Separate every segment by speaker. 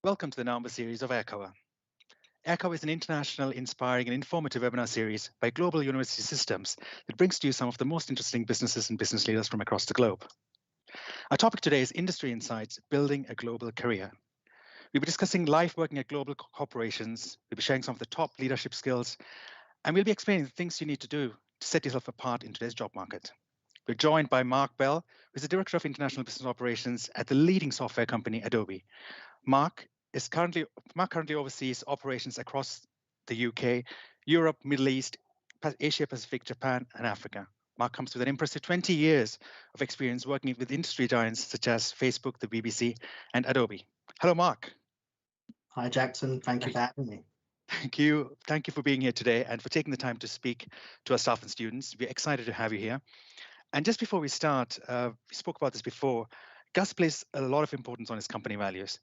Speaker 1: Welcome to the November series of Aircover. Aircover is an international, inspiring, and informative webinar series by Global University Systems that brings to you some of the most interesting businesses and business leaders from across the globe. Our topic today is Industry Insights, Building a Global Career. We'll be discussing life working at global corporations, we'll be sharing some of the top leadership skills, and we'll be explaining the things you need to do to set yourself apart in today's job market. We're joined by Mark Bell, who's the Director of International Business Operations at the leading software company Adobe. Mark currently oversees operations across the UK, Europe, Middle East, Asia Pacific, Japan, and Africa. Mark comes with an impressive 20 years of experience working with industry giants such as Facebook, the BBC, and Adobe. Hello, Mark.
Speaker 2: Hi, Jackson. Thank you for having me.
Speaker 1: Thank you. Thank you for being here today and for taking the time to speak to our staff and students. We're excited to have you here. And just before we start, we spoke about this before. Gus places a lot of importance on his company values.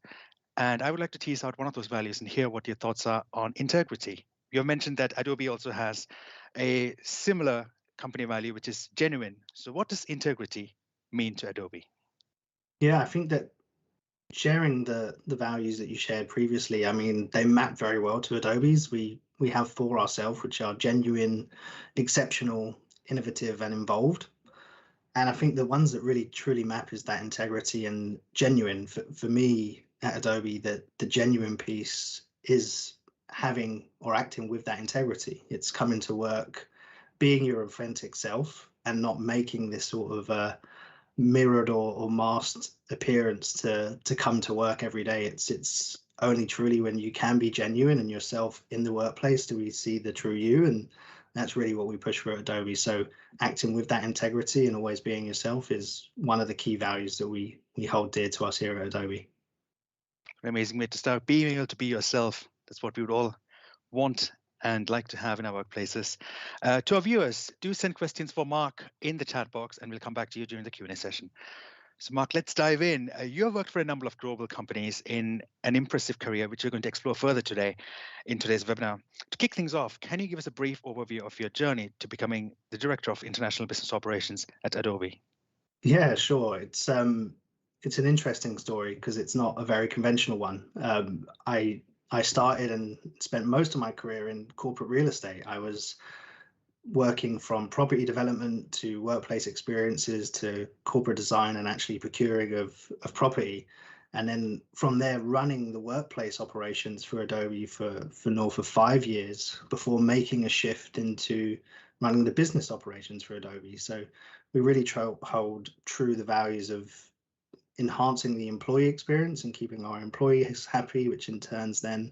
Speaker 1: And I would like to tease out one of those values and hear what your thoughts are on integrity. You have mentioned that Adobe also has a similar company value, which is genuine. So what does integrity mean to Adobe?
Speaker 2: Yeah, I think that sharing the values that you shared previously, I mean, they map very well to Adobe's. We have for ourselves, which are genuine, exceptional, innovative, and involved. And I think the ones that really truly map is that integrity and genuine. For me at Adobe, that the genuine piece is having or acting with that integrity. It's coming to work, being your authentic self, and not making this sort of mirrored or masked appearance to come to work every day. It's only truly when you can be genuine and yourself in the workplace do we see the true you, and that's really what we push for at Adobe. So acting with that integrity and always being yourself is one of the key values that we hold dear to us here at Adobe.
Speaker 1: An amazing way to start, being able to be yourself. That's what we would all want and like to have in our workplaces. To our viewers, do send questions for Mark in the chat box, and we'll come back to you during the Q&A session. So, Mark, let's dive in. You have worked for a number of global companies in an impressive career, which we're going to explore further today in today's webinar. To kick things off, can you give us a brief overview of your journey to becoming the Director of International Business Operations at Adobe?
Speaker 2: Yeah, sure. It's an interesting story because it's not a very conventional one. I started and spent most of my career in corporate real estate. I was working from property development to workplace experiences to corporate design and actually procuring of property. And then from there, running the workplace operations for Adobe for north of 5 years before making a shift into running the business operations for Adobe. So we really hold true the values of enhancing the employee experience and keeping our employees happy, which in turns then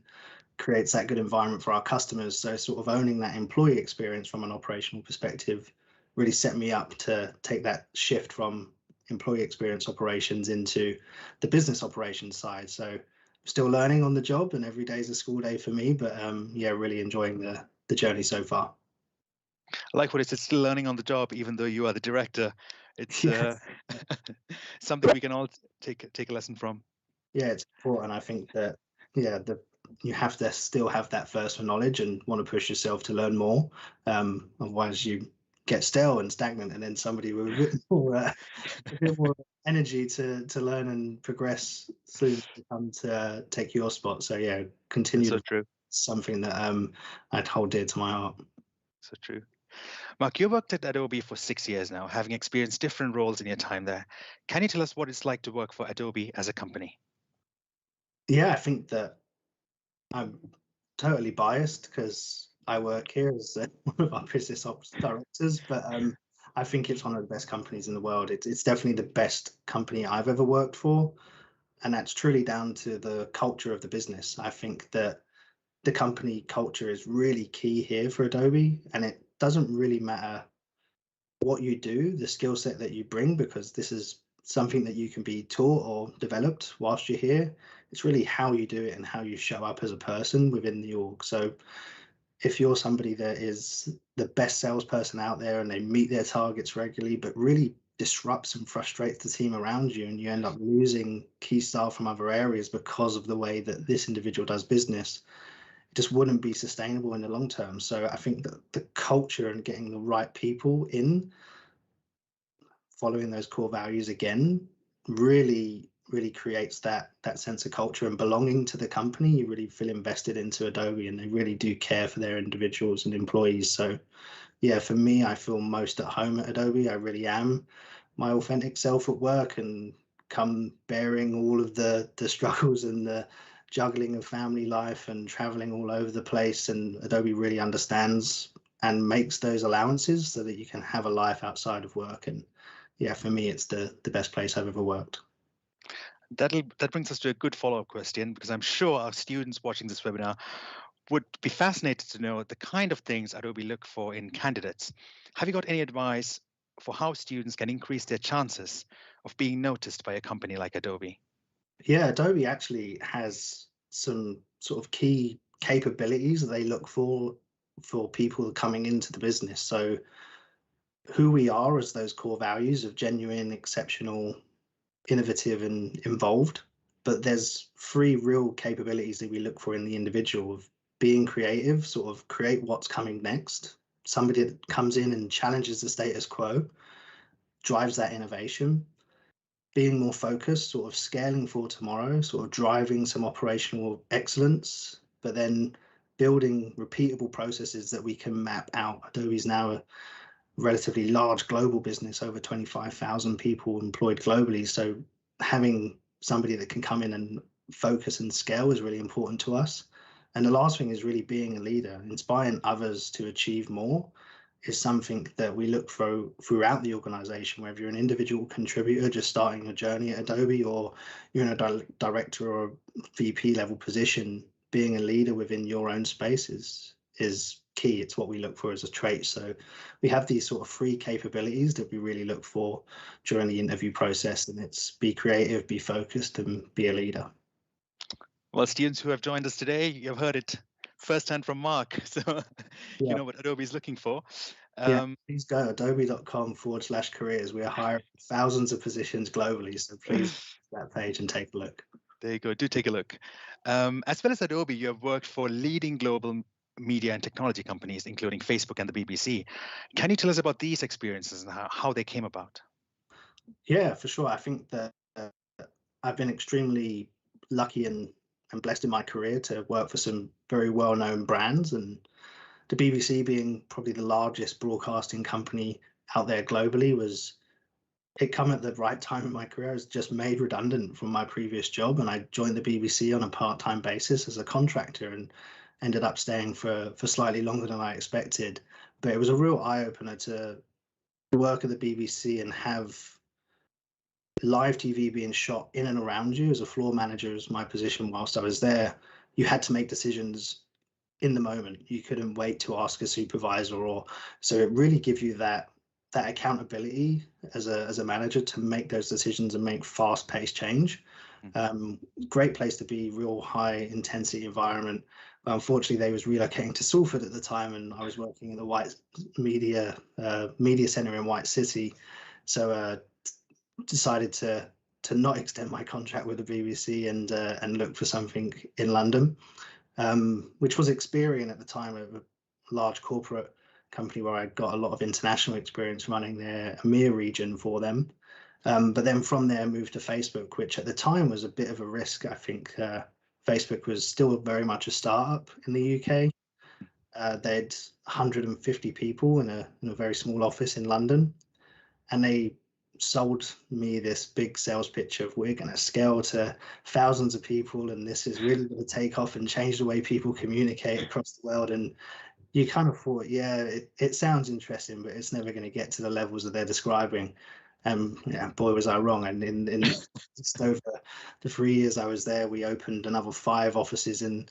Speaker 2: creates that good environment for our customers. So sort of owning that employee experience from an operational perspective really set me up to take that shift from employee experience operations into the business operations side. So I'm still learning on the job, and every day is a school day for me, but yeah, really enjoying the journey so far.
Speaker 1: I like what it says, still learning on the job, even though you are the director. It's
Speaker 2: Yes.
Speaker 1: something we can all take a lesson from.
Speaker 2: Yeah, it's important. I think that, yeah, you have to still have that thirst for knowledge and want to push yourself to learn more. Otherwise, you get stale and stagnant, and then somebody with a bit more energy to learn and progress soon to come to take your spot. So yeah,
Speaker 1: That's
Speaker 2: continue
Speaker 1: so
Speaker 2: to
Speaker 1: true.
Speaker 2: something that I'd hold dear to my heart.
Speaker 1: So true. Mark, you worked at Adobe for 6 years now, having experienced different roles in your time there. Can you tell us what it's like to work for Adobe as a company?
Speaker 2: Yeah, I think that I'm totally biased because I work here as one of our business ops directors, but I think it's one of the best companies in the world. It's definitely the best company I've ever worked for, and that's truly down to the culture of the business. I think that the company culture is really key here for Adobe, and it doesn't really matter what you do, the skill set that you bring, because this is something that you can be taught or developed whilst you're here. It's really how you do it and how you show up as a person within the org. So if you're somebody that is the best salesperson out there and they meet their targets regularly, but really disrupts and frustrates the team around you, and you end up losing key staff from other areas because of the way that this individual does business, it just wouldn't be sustainable in the long term. So I think that the culture and getting the right people in, following those core values again, really really creates that sense of culture and belonging to the company. You really feel invested into Adobe, and they really do care for their individuals and employees. So yeah, for me, I feel most at home at Adobe. I really am my authentic self at work, and come bearing all of the struggles and the juggling of family life and traveling all over the place. And Adobe really understands and makes those allowances so that you can have a life outside of work. And yeah, for me, it's the best place I've ever worked.
Speaker 1: That brings us to a good follow-up question, because I'm sure our students watching this webinar would be fascinated to know the kind of things Adobe look for in candidates. Have you got any advice for how students can increase their chances of being noticed by a company like Adobe?
Speaker 2: Yeah, Adobe actually has some sort of key capabilities that they look for people coming into the business. So who we are as those core values of genuine, exceptional, innovative, and involved. But there's three real capabilities that we look for in the individual: of being creative, sort of create what's coming next, somebody that comes in and challenges the status quo, drives that innovation, being more focused, sort of scaling for tomorrow, sort of driving some operational excellence, but then building repeatable processes that we can map out. Adobe's now a relatively large global business, over 25,000 people employed globally. So having somebody that can come in and focus and scale is really important to us. And the last thing is really being a leader, inspiring others to achieve more is something that we look for throughout the organization, whether you're an individual contributor just starting your journey at Adobe, or you're in a director or VP level position. Being a leader within your own spaces is key. It's what we look for as a trait. So we have these sort of three capabilities that we really look for during the interview process, and it's be creative, be focused, and be a leader.
Speaker 1: Well, students who have joined us today, you've heard it firsthand from Mark, so you
Speaker 2: Yeah.
Speaker 1: know what Adobe is looking for.
Speaker 2: Yeah, please go adobe.com/careers. We are hiring thousands of positions globally, so please go to that page and take a look.
Speaker 1: There you go. Do take a look. As well as Adobe, you have worked for leading global media and technology companies, including Facebook and the BBC. Can you tell us about these experiences and how they came about?
Speaker 2: Yeah, for sure. I think that I've been extremely lucky and blessed in my career to work for some very well-known brands, and the BBC being probably the largest broadcasting company out there globally was it come at the right time in my career. I was just made redundant from my previous job, and I joined the BBC on a part-time basis as a contractor, and ended up staying for slightly longer than I expected. But it was a real eye-opener to work at the BBC and have live TV being shot in and around you. As a floor manager, as my position whilst I was there, you had to make decisions in the moment. You couldn't wait to ask a supervisor, or so it really gives you that accountability as a manager to make those decisions and make fast paced change. Great place to be, real high intensity environment. But unfortunately, they was relocating to Salford at the time, and I was working in the White Media Center in White City. So decided to not extend my contract with the BBC and look for something in London, which was Experian at the time, a large corporate company where I got a lot of international experience running their EMEA region for them. But then from there, moved to Facebook, which at the time was a bit of a risk. I think Facebook was still very much a startup in the UK. They'd 150 people in a very small office in London, and they sold me this big sales pitch of we're going to scale to thousands of people, and this is really going to take off and change the way people communicate across the world. And you kind of thought, yeah, it sounds interesting, but it's never going to get to the levels that they're describing. And yeah, boy, was I wrong. And in just over the 3 years I was there, we opened another 5 offices in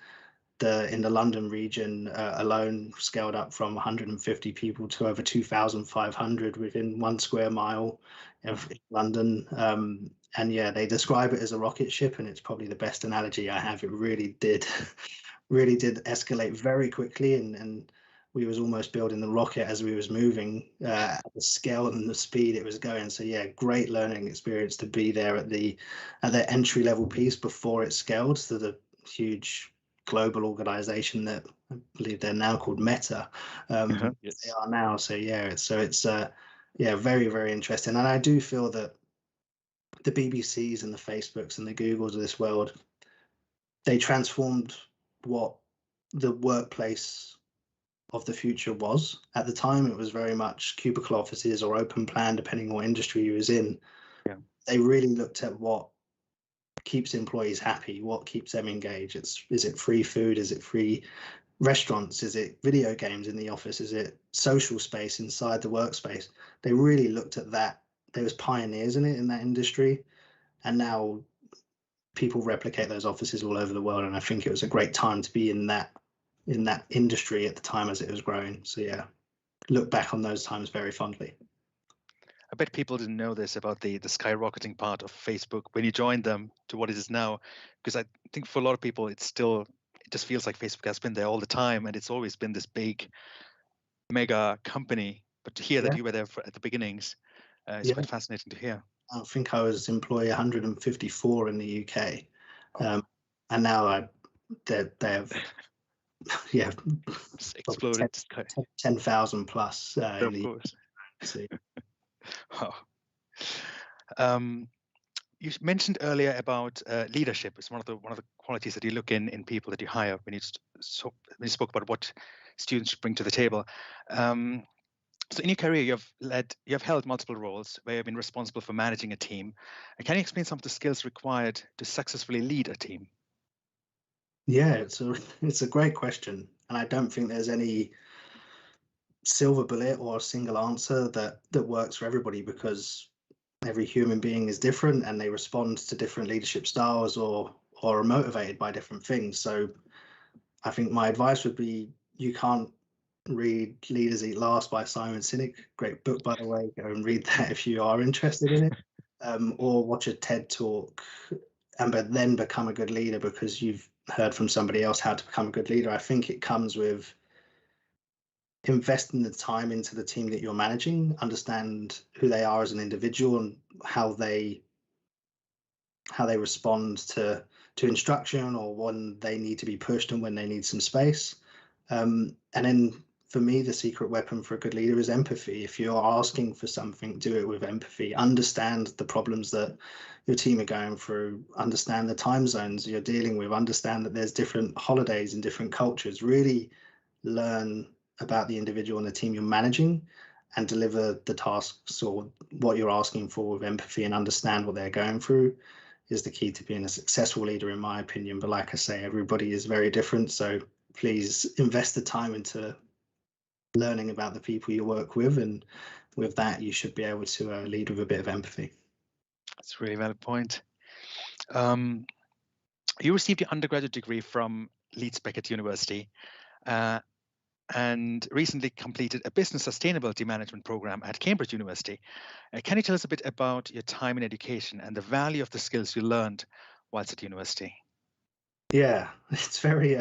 Speaker 2: the London region alone, scaled up from 150 people to over 2,500 within 1 square mile of London. And yeah, they describe it as a rocket ship, and it's probably the best analogy I have. It really did, really did escalate very quickly, and we was almost building the rocket as we was moving at the scale and the speed it was going. So yeah, great learning experience to be there at the entry level piece before it scaled to the huge global organization that I believe they're now called Meta.
Speaker 1: Yes.
Speaker 2: They are now. So yeah, it's yeah, very, very interesting. And I do feel that the BBCs and the Facebooks and the Googles of this world, they transformed what the workplace of the future was. At the time, it was very much cubicle offices or open plan, depending on what industry you was in.
Speaker 1: Yeah.
Speaker 2: They really looked at what keeps employees happy, what keeps them engaged. Is it free food? Is it free restaurants? Is it video games in the office? Is it social space inside the workspace? They really looked at that. There was pioneers in it in that industry, and now people replicate those offices all over the world. And I think it was a great time to be in that industry at the time as it was growing. So yeah, look back on those times very fondly.
Speaker 1: I bet people didn't know this about the skyrocketing part of Facebook when you joined them to what it is now, because I think for a lot of people it just feels like Facebook has been there all the time and it's always been this big mega company. But to hear that
Speaker 2: Yeah,
Speaker 1: you were there at the beginnings is
Speaker 2: yeah.
Speaker 1: quite fascinating to hear.
Speaker 2: I think I was employee 154 in the UK,
Speaker 1: Oh,
Speaker 2: and now they have yeah
Speaker 1: it's
Speaker 2: probably
Speaker 1: exploded.
Speaker 2: 10,000 plus in
Speaker 1: Of
Speaker 2: the
Speaker 1: course.
Speaker 2: UK.
Speaker 1: Wow. You mentioned earlier about leadership. It's one of the qualities that you look in people that you hire when when you spoke about what students should bring to the table. So in your career, you have held multiple roles where you've been responsible for managing a team. Can you explain some of the skills required to successfully lead a team?
Speaker 2: Yeah, it's a great question, and I don't think there's any silver bullet or a single answer that works for everybody, because every human being is different and they respond to different leadership styles or are motivated by different things. So I think my advice would be, you can't read Leaders Eat Last by Simon Sinek. Great book, by the way. Go and read that if you are interested in it. Or watch a TED talk, but then become a good leader because you've heard from somebody else how to become a good leader. I think it comes with investing the time into the team that you're managing, understand who they are as an individual and how they respond to instruction, or when they need to be pushed and when they need some space. And then for me, the secret weapon for a good leader is empathy. If you're asking for something, do it with empathy. Understand the problems that your team are going through. Understand the time zones you're dealing with. Understand that there's different holidays and different cultures. Really learn about the individual and the team you're managing, and deliver the tasks or what you're asking for with empathy, and understand what they're going through is the key to being a successful leader, in my opinion. But like I say, everybody is very different. So please invest the time into learning about the people you work with. And with that, you should be able to lead with a bit of empathy.
Speaker 1: That's a really valid point. You received your undergraduate degree from Leeds Beckett University and recently completed a business sustainability management program at Cambridge University. Can you tell us a bit about your time in education and the value of the skills you learned whilst at university?
Speaker 2: Yeah, it's very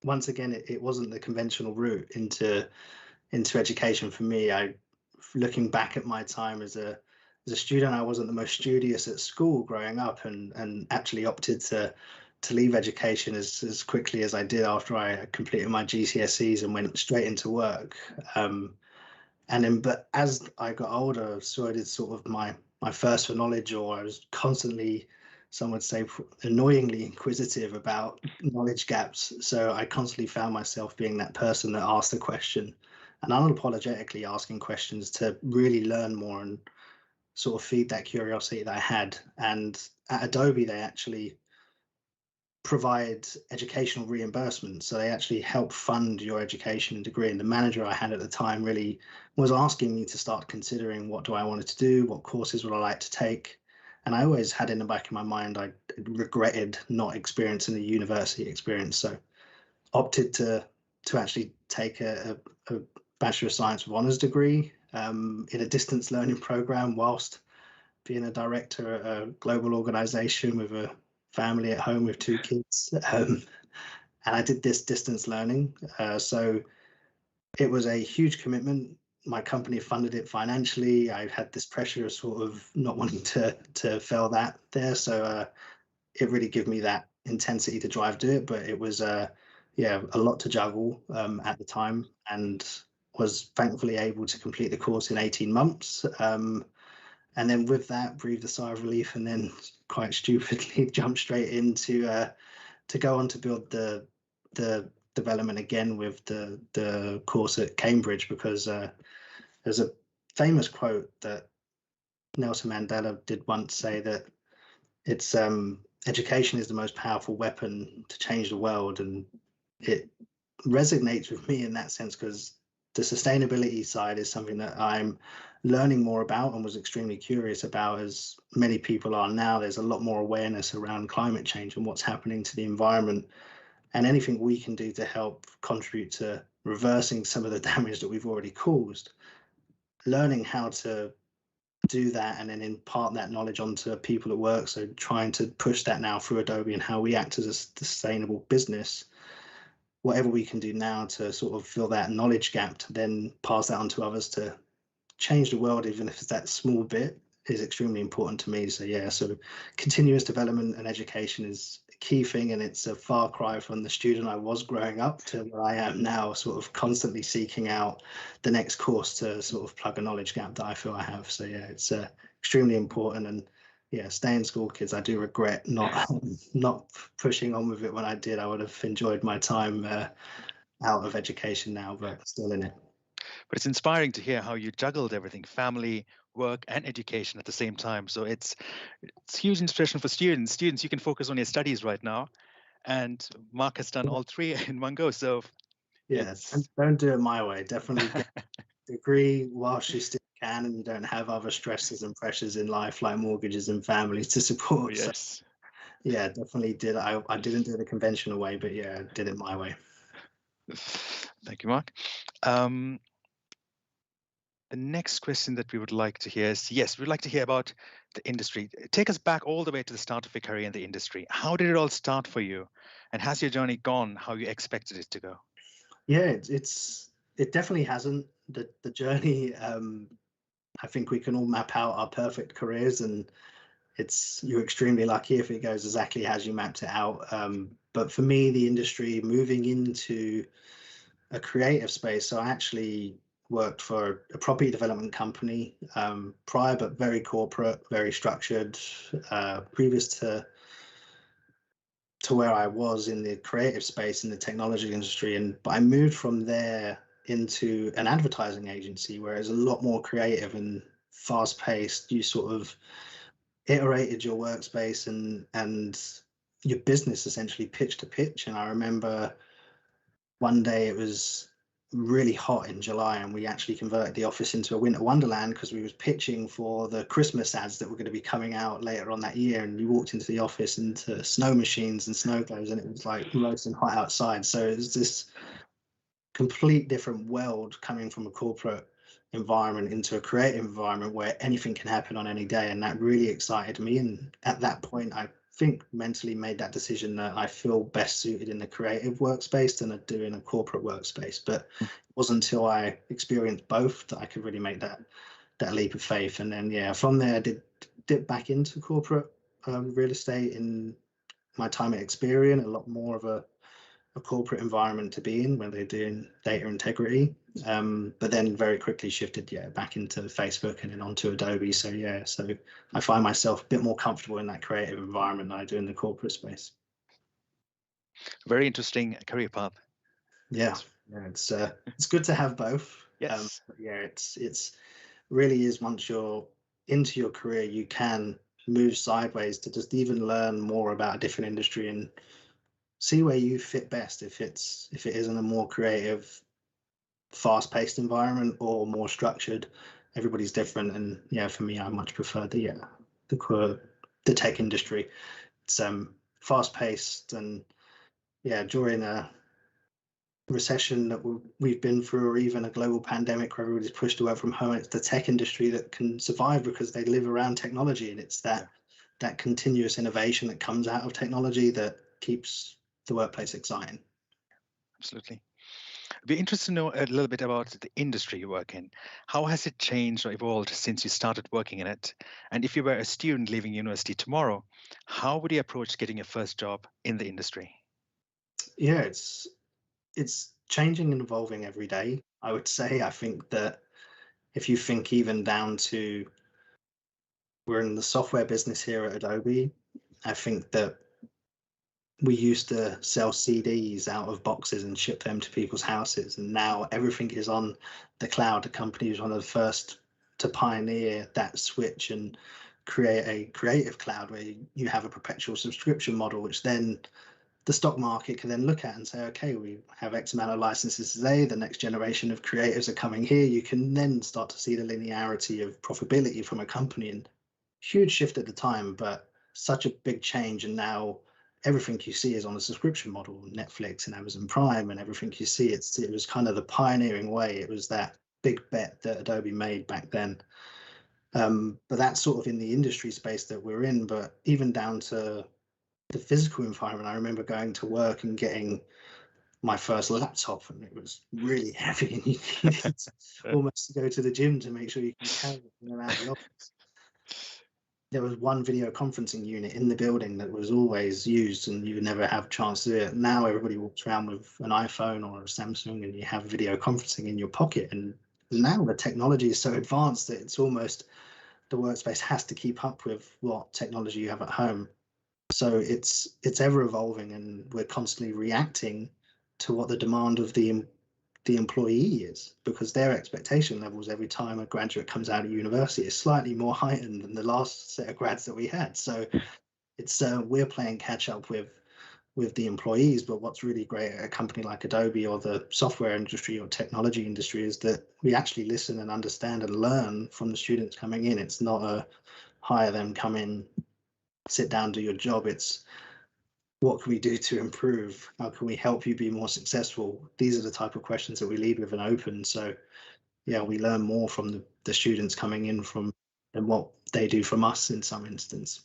Speaker 2: once again, it wasn't the conventional route into education for me. Looking back at my time as a student, I wasn't the most studious at school growing up, and actually opted to leave education as quickly as I did after I completed my GCSEs and went straight into work. And then, but as I got older, so I did sort of my thirst for knowledge, or I was constantly, some would say, annoyingly inquisitive about knowledge gaps. So I constantly found myself being that person that asked a question and unapologetically asking questions to really learn more and sort of feed that curiosity that I had. And at Adobe, they actually provide educational reimbursement. So they actually help fund your education and degree. And the manager I had at the time really was asking me to start considering, what do I wanted to do? What courses would I like to take? And I always had in the back of my mind, I regretted not experiencing the university experience. So opted to actually take a Bachelor of Science with Honours degree in a distance learning program, whilst being a director at a global organization with a family at home with 2 kids. And I did this distance learning. So it was a huge commitment. My company funded it financially. I had this pressure of sort of not wanting to fail that there. So it really gave me that intensity to drive to it. But it was, yeah, a lot to juggle at the time, and was thankfully able to complete the course in 18 months. and then with that, breathed a sigh of relief, and then quite stupidly jumped straight into to go on to build the development again with the course at Cambridge, because there's a famous quote that Nelson Mandela did once say, that it's education is the most powerful weapon to change the world, and it resonates with me in that sense, because the sustainability side is something that I'm learning more about and was extremely curious about, as many people are now. There's a lot more awareness around climate change and what's happening to the environment, and anything we can do to help contribute to reversing some of the damage that we've already caused. Learning how to do that and then impart that knowledge onto people at work. So trying to push that now through Adobe and how we act as a sustainable business, whatever we can do now to sort of fill that knowledge gap to then pass that on to others to change the world, even if it's that small bit, is extremely important to me. So yeah, so continuous development and education is a key thing, and it's a far cry from the student I was growing up to where I am now, sort of constantly seeking out the next course to sort of plug a knowledge gap that I feel I have. So yeah, it's extremely important. And yeah, stay in school, kids. I do regret not not pushing on with it when I did. I would have enjoyed my time out of education now, but still in it.
Speaker 1: But it's inspiring to hear how you juggled everything, family, work, and education at the same time. So it's huge inspiration for students. Students, you can focus on your studies right now. And Mark has done all three in one go. So
Speaker 2: Yeah,
Speaker 1: it's
Speaker 2: don't do it my way. Definitely get a degree whilst you still can, and you don't have other stresses and pressures in life like mortgages and families to
Speaker 1: oh
Speaker 2: support. So
Speaker 1: yes.
Speaker 2: yeah, definitely did. I didn't do it the conventional way, but yeah, I did it my way.
Speaker 1: Thank you, Mark. Um, the next question that we would like to hear is, yes, we'd like to hear about the industry. Take us back all the way to the start of your career in the industry. How did it all start for you? And has your journey gone how you expected it to go?
Speaker 2: Yeah, it definitely hasn't. The journey. I think we can all map out our perfect careers, and it's you're extremely lucky if it goes exactly as you mapped it out. But for me, the industry moving into a creative space. So I actually worked for a property development company prior, but very corporate, very structured, previous to where I was in the creative space in the technology industry. And but I moved from there into an advertising agency where it's a lot more creative and fast paced. You sort of iterated your workspace and your business essentially pitch to pitch. And I remember one day it was really hot in July, and we actually converted the office into a winter wonderland because we was pitching for the Christmas ads that were going to be coming out later on that year. And you walked into the office into snow machines and snow globes, and it was like roasting hot outside. So it was this complete different world coming from a corporate environment into a creative environment where anything can happen on any day, and that really excited me. And at that point I think mentally made that decision that I feel best suited in the creative workspace than I do in a corporate workspace. But it wasn't until I experienced both that I could really make that leap of faith. And then yeah, from there I did dip back into corporate real estate in my time at Experian, a lot more of a corporate environment to be in when they're doing data integrity. But then very quickly shifted, yeah, back into Facebook and then onto Adobe. So yeah, so I find myself a bit more comfortable in that creative environment than I do in the corporate space.
Speaker 1: Very interesting career path.
Speaker 2: Yeah, yeah, it's good to have both.
Speaker 1: Yes.
Speaker 2: But yeah, it's really is, once you're into your career, you can move sideways to just even learn more about a different industry and see where you fit best. If it is in a more creative, fast-paced environment or more structured, everybody's different. And yeah, for me, I much prefer the tech industry. It's fast-paced, and yeah, during a recession that we've been through, or even a global pandemic where everybody's pushed away from home, it's the tech industry that can survive because they live around technology, and it's that continuous innovation that comes out of technology that keeps the workplace exciting.
Speaker 1: Absolutely. I'd be interested to know a little bit about the industry you work in. How has it changed or evolved since you started working in it? And if you were a student leaving university tomorrow, how would you approach getting your first job in the industry?
Speaker 2: Yeah, it's changing and evolving every day. I would say, I think that if you think even down to we're in the software business here at Adobe. I think that we used to sell CDs out of boxes and ship them to people's houses, and now everything is on the cloud. The company was one of the first to pioneer that switch and create a creative cloud where you have a perpetual subscription model, which then the stock market can then look at and say, okay, we have X amount of licenses today, the next generation of creatives are coming here. You can then start to see the linearity of profitability from a company, and huge shift at the time, but such a big change. And now everything you see is on a subscription model, Netflix and Amazon Prime, and everything you see, it was kind of the pioneering way. It was that big bet that Adobe made back then. But that's sort of in the industry space that we're in, but even down to the physical environment. I remember going to work and getting my first laptop, and it was really heavy, and you needed almost to go to the gym to make sure you can carry it in and out of the office. There was one video conferencing unit in the building that was always used, and you would never have a chance to do it. Now everybody walks around with an iPhone or a Samsung, and you have video conferencing in your pocket. And now the technology is so advanced that it's almost the workspace has to keep up with what technology you have at home. So it's ever evolving, and we're constantly reacting to what the demand of the employee is, because their expectation levels every time a graduate comes out of university is slightly more heightened than the last set of grads that we had. So it's we're playing catch up with the employees. But what's really great at a company like Adobe or the software industry or technology industry is that we actually listen and understand and learn from the students coming in. It's not a hire them, come in, sit down, do your job. It's what can we do to improve? How can we help you be more successful? These are the type of questions that we lead with and open. So yeah, we learn more from the students coming in from than what they do from us in some instance.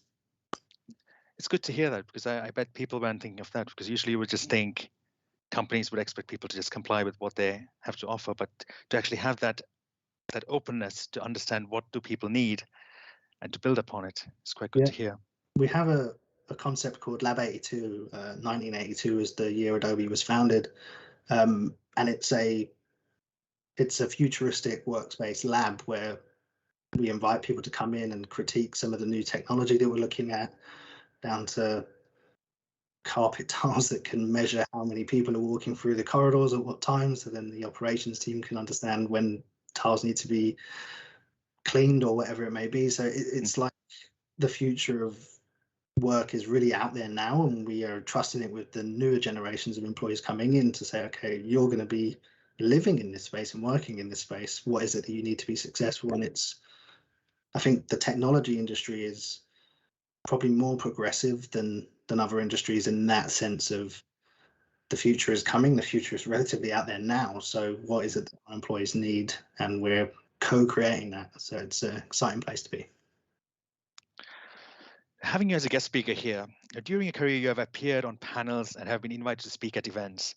Speaker 1: It's good to hear that, because I bet people weren't thinking of that, because usually you would just think companies would expect people to just comply with what they have to offer, but to actually have that openness to understand what do people need and to build upon it is quite good
Speaker 2: Yeah,
Speaker 1: to hear.
Speaker 2: we have a concept called Lab 82. 1982 is the year Adobe was founded, and it's a futuristic workspace lab where we invite people to come in and critique some of the new technology that we're looking at, down to carpet tiles that can measure how many people are walking through the corridors at what time, so then the operations team can understand when tiles need to be cleaned or whatever it may be. So it's like the future of work is really out there now, and we are trusting it with the newer generations of employees coming in to say, okay, you're going to be living in this space and working in this space. What is it that you need to be successful? And I think the technology industry is probably more progressive than other industries in that sense of the future is coming. The future is relatively out there now. So what is it that our employees need? And we're co-creating that. So it's an exciting place to be.
Speaker 1: Having you as a guest speaker here, during your career, you have appeared on panels and have been invited to speak at events.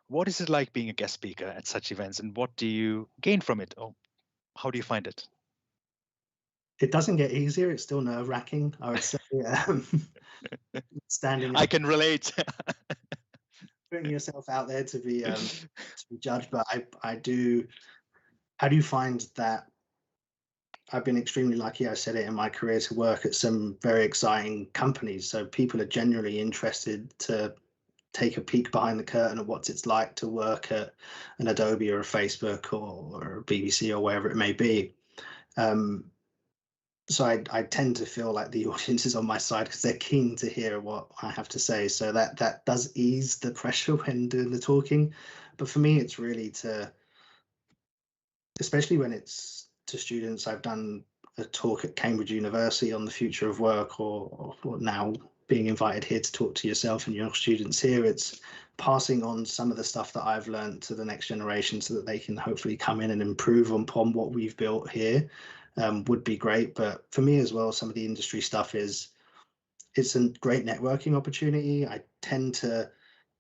Speaker 1: What is it like being a guest speaker at such events, and what do you gain from it, or how do you find it?
Speaker 2: It doesn't get easier. It's still nerve-wracking, I would say. Standing
Speaker 1: I
Speaker 2: up,
Speaker 1: can relate.
Speaker 2: putting yourself out there to be judged. But I do. How do you find that? I've been extremely lucky, I said it in my career, to work at some very exciting companies. So people are genuinely interested to take a peek behind the curtain of what it's like to work at an Adobe or a Facebook or a BBC or wherever it may be. So I tend to feel like the audience is on my side because they're keen to hear what I have to say. So that does ease the pressure when doing the talking. But for me, it's really especially when it's to students. I've done a talk at Cambridge University on the future of work, or now being invited here to talk to yourself and your students here. It's passing on some of the stuff that I've learned to the next generation so that they can hopefully come in and improve upon what we've built here. Would be great. But for me as well, some of the industry stuff it's a great networking opportunity. I tend to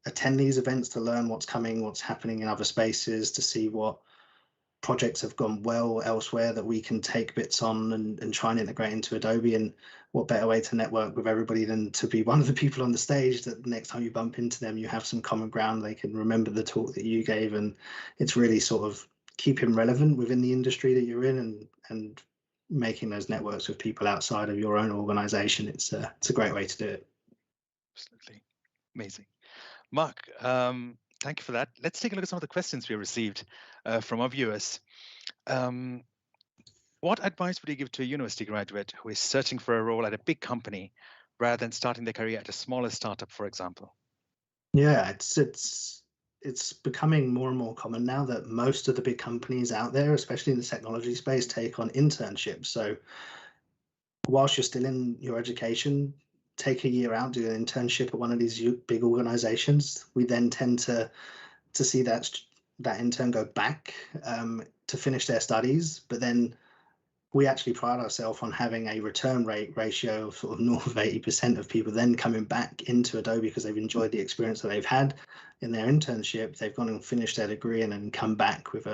Speaker 2: attend these events to learn what's coming, what's happening in other spaces, to see what projects have gone well elsewhere that we can take bits on and try and integrate into Adobe. And what better way to network with everybody than to be one of the people on the stage that the next time you bump into them, you have some common ground. They can remember the talk that you gave, and it's really sort of keeping relevant within the industry that you're in, and making those networks with people outside of your own organization, it's a great way to do it.
Speaker 1: Absolutely. Amazing. Mark, thank you for that. Let's take a look at some of the questions we received from our viewers. What advice would you give to a university graduate who is searching for a role at a big company rather than starting their career at a smaller startup, for example?
Speaker 2: Yeah, it's becoming more and more common now that most of the big companies out there, especially in the technology space, take on internships. So whilst you're still in your education, take a year out, do an internship at one of these big organizations. We then tend to see that intern go back to finish their studies, but then we actually pride ourselves on having a return rate ratio of sort of north of 80% of people then coming back into Adobe because they've enjoyed the experience that they've had in their internship. They've gone and finished their degree and then come back with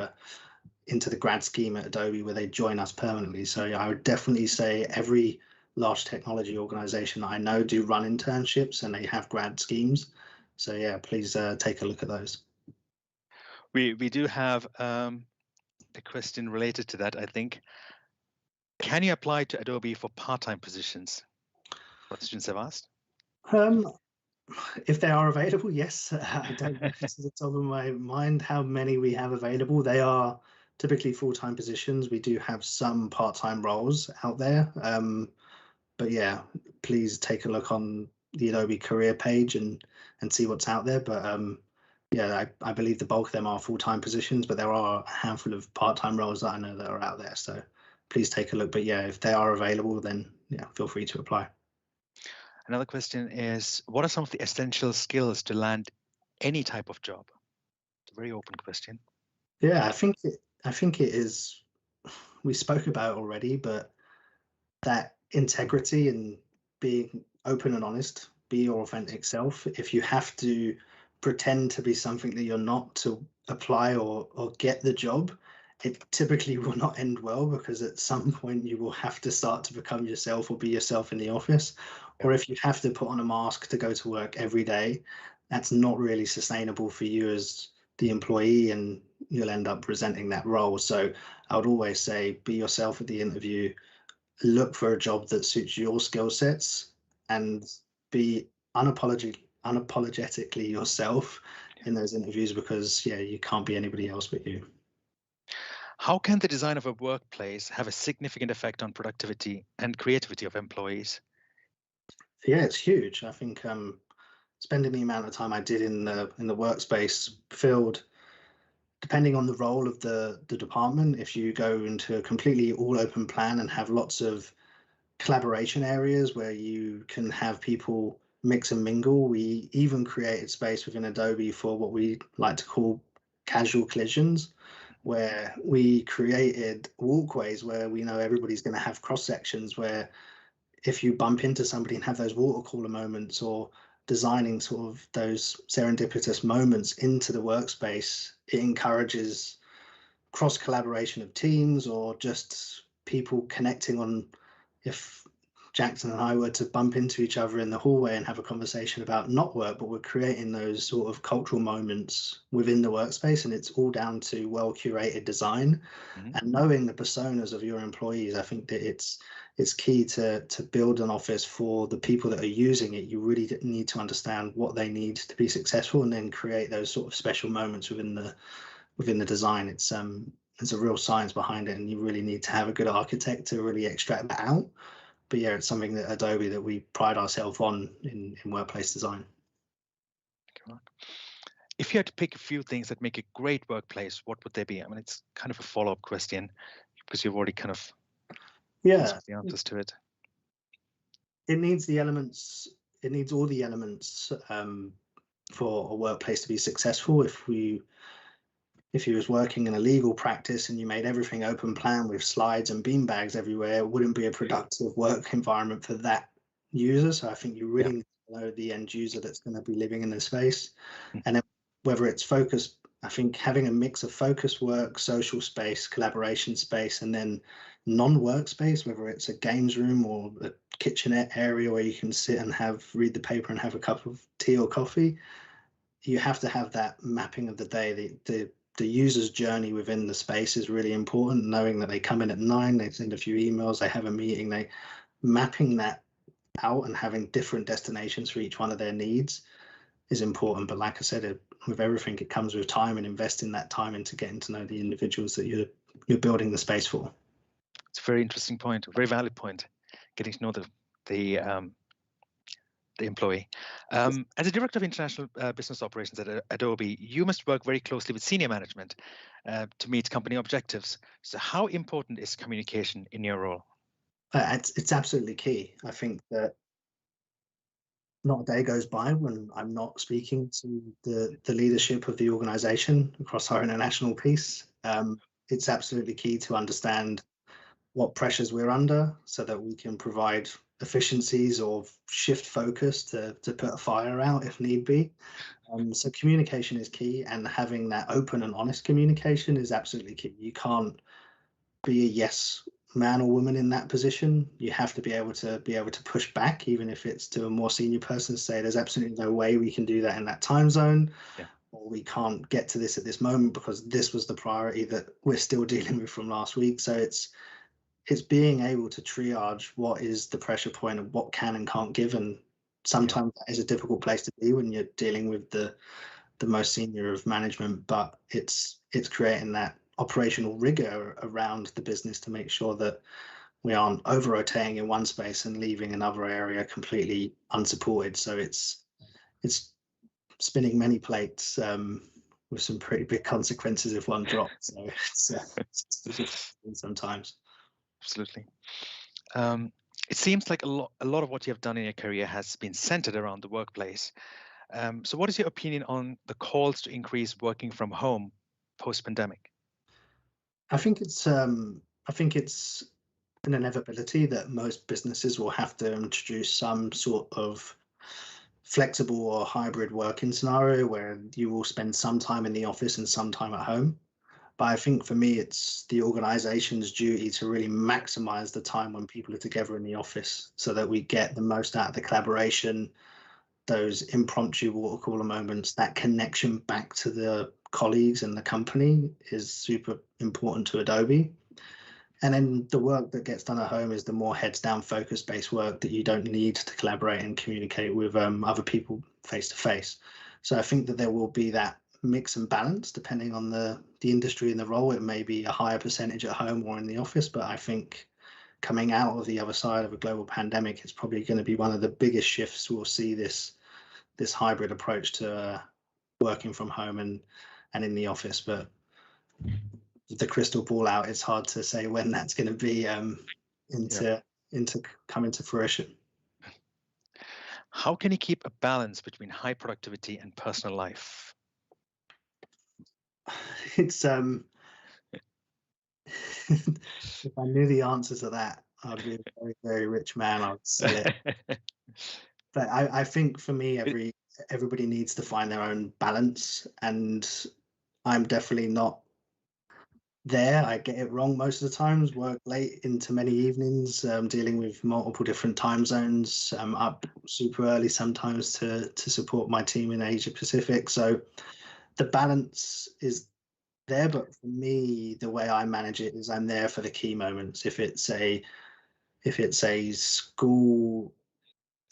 Speaker 2: into the grad scheme at Adobe where they join us permanently. So yeah, I would definitely say every large technology organization that I know do run internships and they have grad schemes. So yeah, please take a look at those.
Speaker 1: We do have a question related to that, I think. Can you apply to Adobe for part-time positions? What students have asked.
Speaker 2: If they are available, yes. I don't know to the top of my mind how many we have available. They are typically full-time positions. We do have some part-time roles out there. But yeah, please take a look on the Adobe career page and see what's out there. But yeah, I believe the bulk of them are full-time positions, but there are a handful of part-time roles that I know that are out there. So please take a look. But yeah, if they are available, then yeah, feel free to apply.
Speaker 1: Another question is, what are some of the essential skills to land any type of job? It's a very open question.
Speaker 2: Yeah, I think it is. We spoke about it already, but that integrity and being open and honest, be your authentic self. If you have to pretend to be something that you're not to apply or get the job, it typically will not end well because at some point you will have to start to become yourself or be yourself in the office. Or if you have to put on a mask to go to work every day, that's not really sustainable for you as the employee and you'll end up resenting that role. So I would always say be yourself at the interview, look for a job that suits your skill sets and be unapologetically yourself in those interviews because yeah, you can't be anybody else but you.
Speaker 1: How can the design of a workplace have a significant effect on productivity and creativity of employees?
Speaker 2: Yeah, it's huge. I think spending the amount of time I did in the workspace field, depending on the role of the department, if you go into a completely all open plan and have lots of collaboration areas where you can have people mix and mingle. We even created space within Adobe for what we like to call casual collisions, where we created walkways where we know everybody's going to have cross sections where if you bump into somebody and have those water cooler moments or designing sort of those serendipitous moments into the workspace, it encourages cross collaboration of teams or just people connecting on if Jackson and I were to bump into each other in the hallway and have a conversation about not work, but we're creating those sort of cultural moments within the workspace. And it's all down to well curated design and knowing the personas of your employees. I think that it's key to build an office for the people that are using it. You really need to understand what they need to be successful and then create those sort of special moments within the design. It's there's a real science behind it, and you really need to have a good architect to really extract that out. But yeah, it's something that Adobe that we pride ourselves on in workplace design.
Speaker 1: If you had to pick a few things that make a great workplace, what would they be? I mean, it's kind of a follow-up question because you've already kind of answered the answers to it.
Speaker 2: It needs the elements. It needs all the elements for a workplace to be successful. If you was working in a legal practice and you made everything open plan with slides and beanbags everywhere, it wouldn't be a productive work environment for that user. So I think you really need to know the end user that's going to be living in the space. And then whether it's focused, I think having a mix of focus work, social space, collaboration space, and then non-work space, whether it's a games room or a kitchenette area where you can sit and read the paper and have a cup of tea or coffee, you have to have that mapping of the day. The user's journey within the space is really important. Knowing that they come in at 9, they send a few emails, they have a meeting, they mapping that out and having different destinations for each one of their needs is important. But like I said, with everything, it comes with time, and investing that time into getting to know the individuals that you're building the space for.
Speaker 1: It's a very interesting point, a very valid point. Getting to know the employee. As a director of international business operations at Adobe, you must work very closely with senior management to meet company objectives. So, how important is communication in your role?
Speaker 2: It's absolutely key. I think that not a day goes by when I'm not speaking to the leadership of the organization across our international piece. It's absolutely key to understand what pressures we're under so that we can provide efficiencies or shift focus to put a fire out if need be. So communication is key, and having that open and honest communication is absolutely key. You can't be a yes man or woman in that position. You have to be able to push back, even if it's to a more senior person, say there's absolutely no way we can do that in that time zone.
Speaker 1: Yeah.
Speaker 2: Or we can't get to this at this moment because this was the priority that we're still dealing with from last week. So it's being able to triage what is the pressure point and what can and can't give. And sometimes that is a difficult place to be when you're dealing with the most senior of management, but it's creating that operational rigor around the business to make sure that we aren't over rotating in one space and leaving another area completely unsupported. So it's spinning many plates with some pretty big consequences if one drops. So it's difficult sometimes.
Speaker 1: Absolutely. It seems like a lot of what you have done in your career has been centered around the workplace. So, what is your opinion on the calls to increase working from home post-pandemic?
Speaker 2: I think it's an inevitability that most businesses will have to introduce some sort of flexible or hybrid working scenario where you will spend some time in the office and some time at home. But I think for me, it's the organization's duty to really maximize the time when people are together in the office so that we get the most out of the collaboration, those impromptu water cooler moments, that connection back to the colleagues and the company is super important to Adobe. And then the work that gets done at home is the more heads down focus based work that you don't need to collaborate and communicate with other people face to face. So I think that there will be that mix and balance depending on the industry and the role. It may be a higher percentage at home or in the office, but I think coming out of the other side of a global pandemic, it's probably going to be one of the biggest shifts. We'll see this hybrid approach to working from home and in the office. But the crystal ball out, it's hard to say when that's going to be into coming to fruition.
Speaker 1: How can you keep a balance between high productivity and personal life?
Speaker 2: It's if I knew the answer to that, I'd be a very, very rich man. I'd sell it. But I think for me, everybody needs to find their own balance, and I'm definitely not there. I get it wrong most of the times, work late into many evenings, dealing with multiple different time zones. I'm up super early sometimes to support my team in Asia Pacific. So the balance is there, but for me, the way I manage it is I'm there for the key moments. If it's a school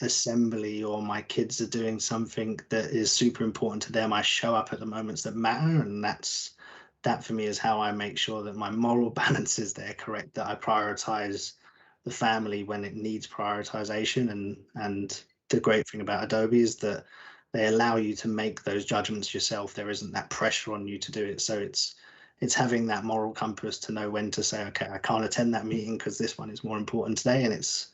Speaker 2: assembly or my kids are doing something that is super important to them, I show up at the moments that matter, and that for me is how I make sure that my moral balance is there, correct, that I prioritize the family when it needs prioritization. And the great thing about Adobe is that they allow you to make those judgments yourself. There isn't that pressure on you to do it. So it's having that moral compass to know when to say, okay, I can't attend that meeting because this one is more important today. And it's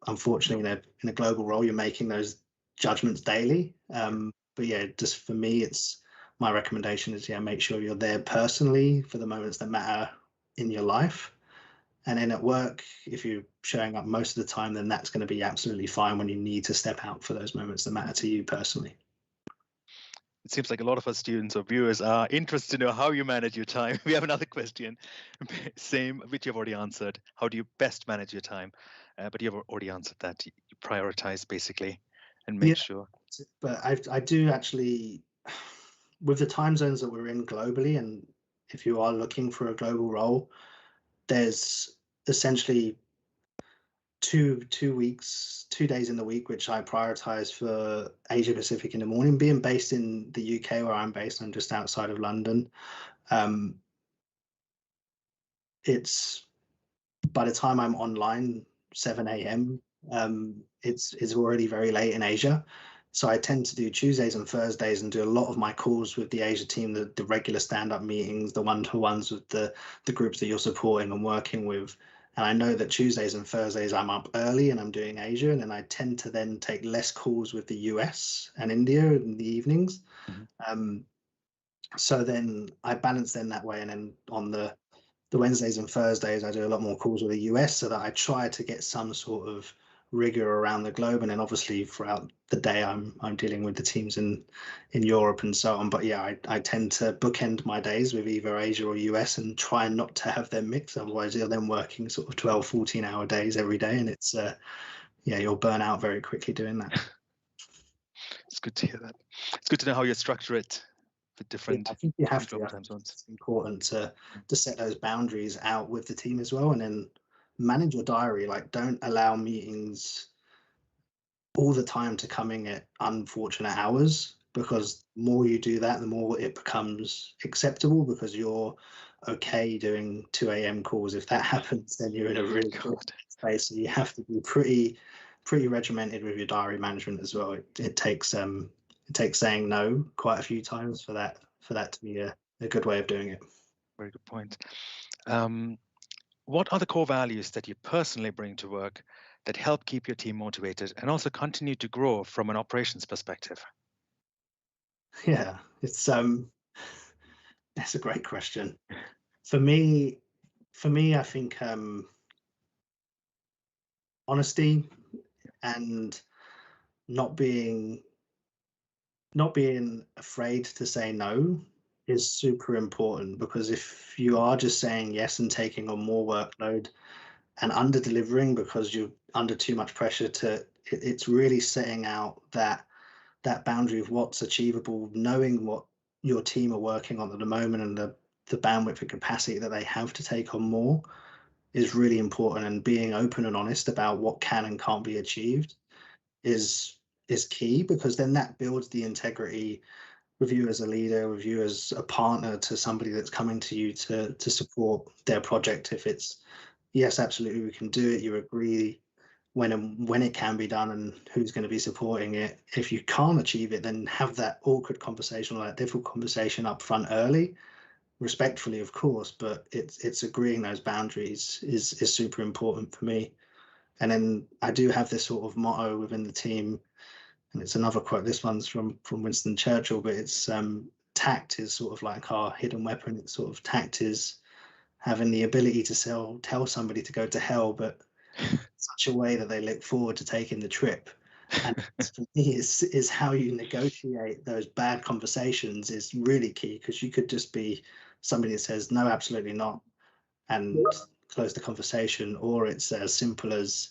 Speaker 2: unfortunately in a global role, you're making those judgments daily. But yeah, just for me, it's my recommendation is make sure you're there personally for the moments that matter in your life. And then at work, if you're showing up most of the time, then that's going to be absolutely fine when you need to step out for those moments that matter to you personally.
Speaker 1: It seems like a lot of our students or viewers are interested to know how you manage your time. We have another question, same, which you've already answered. How do you best manage your time? But you've already answered that. You prioritize basically and make sure.
Speaker 2: But I do actually, with the time zones that we're in globally, and if you are looking for a global role, there's essentially two days in the week which I prioritize for Asia Pacific in the morning. Being based in the UK where I'm based, I'm just outside of London. It's by the time I'm online, 7 a.m., it's already very late in Asia. So I tend to do Tuesdays and Thursdays and do a lot of my calls with the Asia team, the regular stand-up meetings, the one-to-ones with the groups that you're supporting and working with. And I know that Tuesdays and Thursdays I'm up early and I'm doing Asia, and then I tend to then take less calls with the US and India in the evenings.
Speaker 1: Mhm.
Speaker 2: So then I balance then that way, and then on the Wednesdays and Thursdays, I do a lot more calls with the US so that I try to get some sort of rigor around the globe. And then obviously throughout the day, I'm dealing with the teams in Europe and so on. But yeah, I tend to bookend my days with either Asia or US and try not to have them mix. Otherwise, you're then working sort of 12, 14-hour days every day. And it's, yeah, you'll burn out very quickly doing that.
Speaker 1: It's good to hear that. It's good to know how you structure it with
Speaker 2: Yeah,
Speaker 1: different,
Speaker 2: I think you have
Speaker 1: different
Speaker 2: to.
Speaker 1: global
Speaker 2: I
Speaker 1: time
Speaker 2: think
Speaker 1: zones.
Speaker 2: it's important to set those boundaries out with the team as well, and then manage your diary. Like, don't allow meetings all the time to coming at unfortunate hours,
Speaker 1: Yeah.
Speaker 2: because the more you do that, the more it becomes acceptable, because you're okay doing 2 a.m. calls. If that happens, then you're in a really critical
Speaker 1: God.
Speaker 2: space. So you have to be pretty regimented with your diary management as well. It takes saying no quite a few times for that to be a good way of doing it.
Speaker 1: Very good point. What are the core values that you personally bring to work that help keep your team motivated and also continue to grow from an operations perspective?
Speaker 2: Yeah, it's that's a great question. For me, I think honesty and not being afraid to say no is super important, because if you are just saying yes and taking on more workload and under delivering because you're under too much pressure it's really setting out that boundary of what's achievable, knowing what your team are working on at the moment and the bandwidth and capacity that they have to take on more is really important, and being open and honest about what can and can't be achieved is key, because then that builds the integrity with you as a leader, with you as a partner to somebody that's coming to you to support their project. If it's yes, absolutely, we can do it, you agree when it can be done and who's going to be supporting it. If you can't achieve it, then have that awkward conversation or that difficult conversation up front early, respectfully, of course, but it's agreeing those boundaries is super important for me. And then I do have this sort of motto within the team, and it's another quote. This one's from Winston Churchill, but it's tact is sort of like our hidden weapon. It's sort of tact is having the ability to tell somebody to go to hell, but such a way that they look forward to taking the trip. And for me, is how you negotiate those bad conversations is really key, because you could just be somebody that says no, absolutely not, and close the conversation, or it's as simple as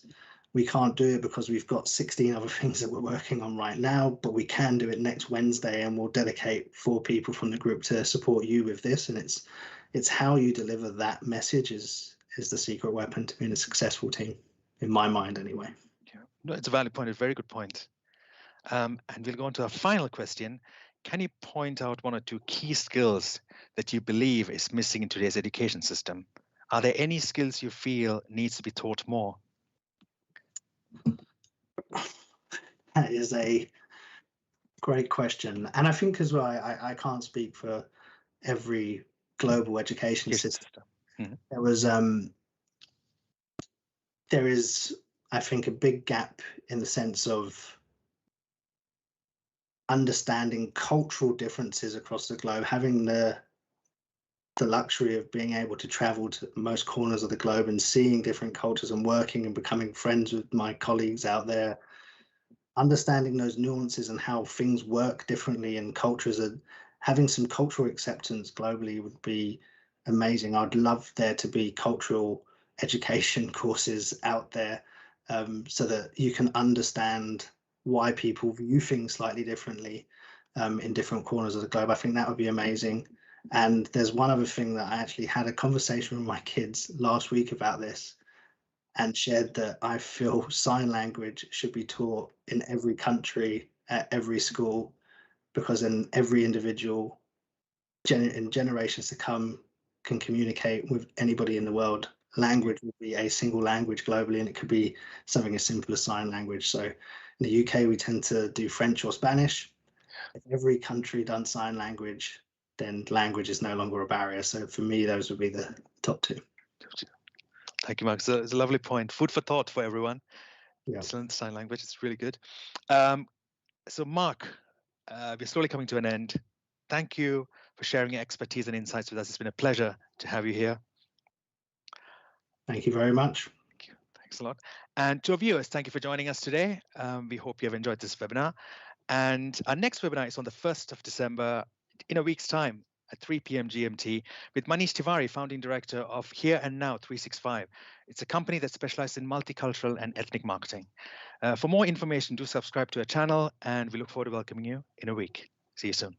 Speaker 2: we can't do it because we've got 16 other things that we're working on right now, but we can do it next Wednesday, and we'll dedicate 4 people from the group to support you with this. And it's how you deliver that message is the secret weapon to being a successful team, in my mind anyway.
Speaker 1: Yeah, no, it's a valid point, a very good point. And we'll go on to our final question. Can you point out 1 or 2 key skills that you believe is missing in today's education system? Are there any skills you feel needs to be taught more?
Speaker 2: That is a great question. And I think as well, I can't speak for every global education system.
Speaker 1: Mhm.
Speaker 2: There is, I think, a big gap in the sense of understanding cultural differences across the globe, having the luxury of being able to travel to most corners of the globe and seeing different cultures and working and becoming friends with my colleagues out there, understanding those nuances and how things work differently in cultures, and having some cultural acceptance globally would be amazing. I'd love there to be cultural education courses out there, so that you can understand why people view things slightly differently. in different corners of the globe. I think that would be amazing. And there's one other thing that I actually had a conversation with my kids last week about this, and shared that I feel sign language should be taught in every country at every school, because then every individual in generations to come can communicate with anybody in the world. Language would be a single language globally, and it could be something as simple as sign language. So in the UK, we tend to do French or Spanish. If every country done sign language, then language is no longer a barrier. So for me, those would be the top two.
Speaker 1: Thank you, Mark. It's a lovely point. Food for thought for everyone.
Speaker 2: Yeah.
Speaker 1: Excellent sign language. It's really good. So, Mark, we're slowly coming to an end. Thank you for sharing your expertise and insights with us. It's been a pleasure to have you here.
Speaker 2: Thank you very much.
Speaker 1: Thank you. Thanks a lot. And to our viewers, thank you for joining us today. We hope you have enjoyed this webinar. And our next webinar is on the 1st of December in a week's time at 3 p.m. GMT with Manish Tiwari, founding director of Here and Now 365. It's a company that specializes in multicultural and ethnic marketing. For more information, do subscribe to our channel, and we look forward to welcoming you in a week. See you soon.